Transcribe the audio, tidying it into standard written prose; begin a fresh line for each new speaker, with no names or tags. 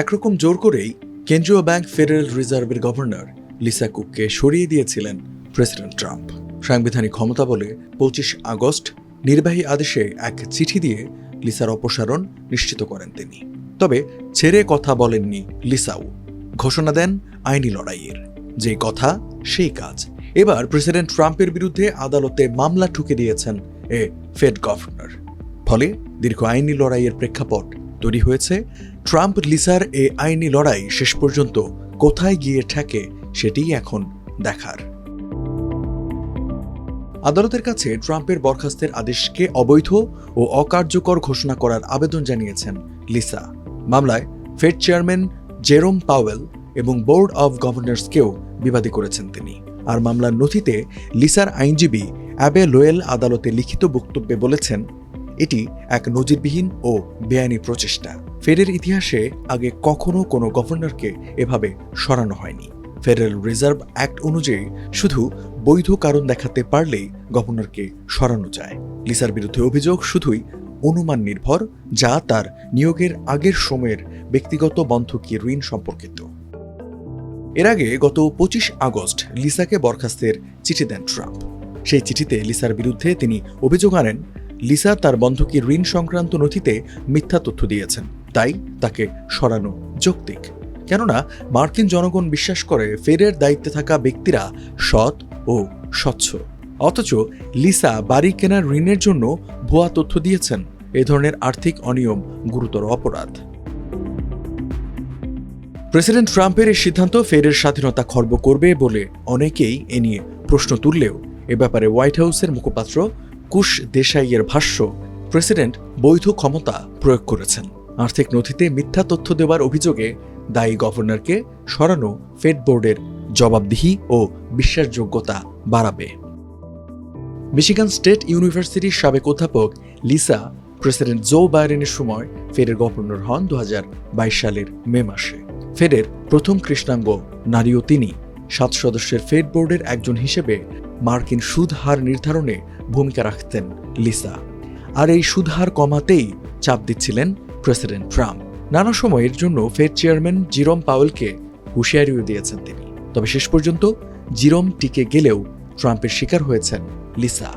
একরকম জোর করেই কেন্দ্রীয় ব্যাংক ফেডারেল রিজার্ভের গভর্নর লিসা কুককে সরিয়ে দিয়েছিলেন প্রেসিডেন্ট ট্রাম্প। সাংবিধানিক ক্ষমতা বলে 25 আগস্ট নির্বাহী আদেশে এক চিঠি দিয়ে লিসার অপসারণ নিশ্চিত করেন তিনি। তবে ছেড়ে কথা বলেননি লিসাও, ঘোষণা দেন আইনি লড়াইয়ের। যে কথা সেই কাজ। এবার প্রেসিডেন্ট ট্রাম্পের বিরুদ্ধে আদালতে মামলা ঠুকে দিয়েছেন ফেড গভর্নর। ফলে দীর্ঘ আইনি লড়াইয়ের প্রেক্ষাপট তৈরি হয়েছে। ট্রাম্প লিসার আইনি লড়াই শেষ পর্যন্ত কোথায় গিয়ে ঠেকে সেটিই এখন দেখার। আদালতের কাছে ট্রাম্পের বরখাস্তের আদেশকে অবৈধ ও অকার্যকর ঘোষণা করার আবেদন জানিয়েছেন লিসা। মামলায় ফেড চেয়ারম্যান জেরোম পাওয়েল এবং বোর্ড অব গভর্নর্সকেও বিবাদী করেছেন তিনি। আর মামলার নথিতে লিসার আইনজীবী অ্যাবে লোয়েল আদালতে লিখিত বক্তব্যে বলেছেন, এটি এক নজিরবিহীন ও বেআইনি প্রচেষ্টা। ফেডের ইতিহাসে আগে কখনো কোনো গভর্নরকে এভাবে সরানো হয়নি। ফেডারেল রিজার্ভ অ্যাক্ট অনুযায়ী শুধু বৈধ কারণ দেখাতে পারলেই গভর্নরকে সরানো যায়। লিসার বিরুদ্ধে অভিযোগ শুধুই অনুমান নির্ভর, যা তার নিয়োগের আগের সময়ের ব্যক্তিগত বন্ধকি ঋণ সম্পর্কিত। এর আগে গত 25 আগস্ট লিসাকে বরখাস্তের চিঠি দেন ট্রাম্প। সেই চিঠিতে লিসার বিরুদ্ধে তিনি অভিযোগ আনেন, লিসা তার বন্ধকি ঋণ সংক্রান্ত নথিতে মিথ্যা তথ্য দিয়েছেন, তাই তাকে সরানো যৌক্তিক। কেননা মার্কিন জনগণ বিশ্বাস করে ফেডের দায়িত্বে থাকা ব্যক্তিরা সৎ ও স্বচ্ছ। অথচ লিসা বাড়ি কেনার ঋণের জন্য ভুয়া তথ্য দিয়েছেন। এ ধরনের আর্থিক অনিয়ম গুরুতর অপরাধ। প্রেসিডেন্ট ট্রাম্পের এই সিদ্ধান্ত ফেডের স্বাধীনতা খর্ব করবে বলে অনেকেই এ নিয়ে প্রশ্ন তুললেও এ ব্যাপারে হোয়াইট হাউসের মুখপাত্র কুশ দেশাইয়ের ভাষ্য, প্রেসিডেন্ট বৈধ ক্ষমতা প্রয়োগ করেছেন। আর্থিক নথিতে মিথ্যা তথ্য দেওয়ার অভিযোগে দায়ী গভর্নরকে সরানো ফেড বোর্ডের জবাবদিহি ও বিশ্বাসযোগ্যতা বাড়াবে। মিশিগান স্টেট ইউনিভার্সিটির সাবেক অধ্যাপক লিসা প্রেসিডেন্ট জো বাইডেনের সময় ফেডের গভর্নর হন 2022 সালের মে মাসে। ফেডের প্রথম কৃষ্ণাঙ্গ নারীও তিনি। 7 সদস্যের ফেড বোর্ডের একজন হিসেবে মার্কিন সুদ হার নির্ধারণে ভূমিকা রাখতেন লিসা। আর এই সুদ হার কমাতেই চাপ দিচ্ছিলেন প্রেসিডেন্ট ট্রাম্প। নানা সময় এর জন্য ফেড চেয়ারম্যান জেরোম পাওয়েলকে হুঁশিয়ারিও দিয়েছেন তিনি। তবে শেষ পর্যন্ত জেরোম টিকে গেলেও ট্রাম্পের শিকার হয়েছেন লিসা।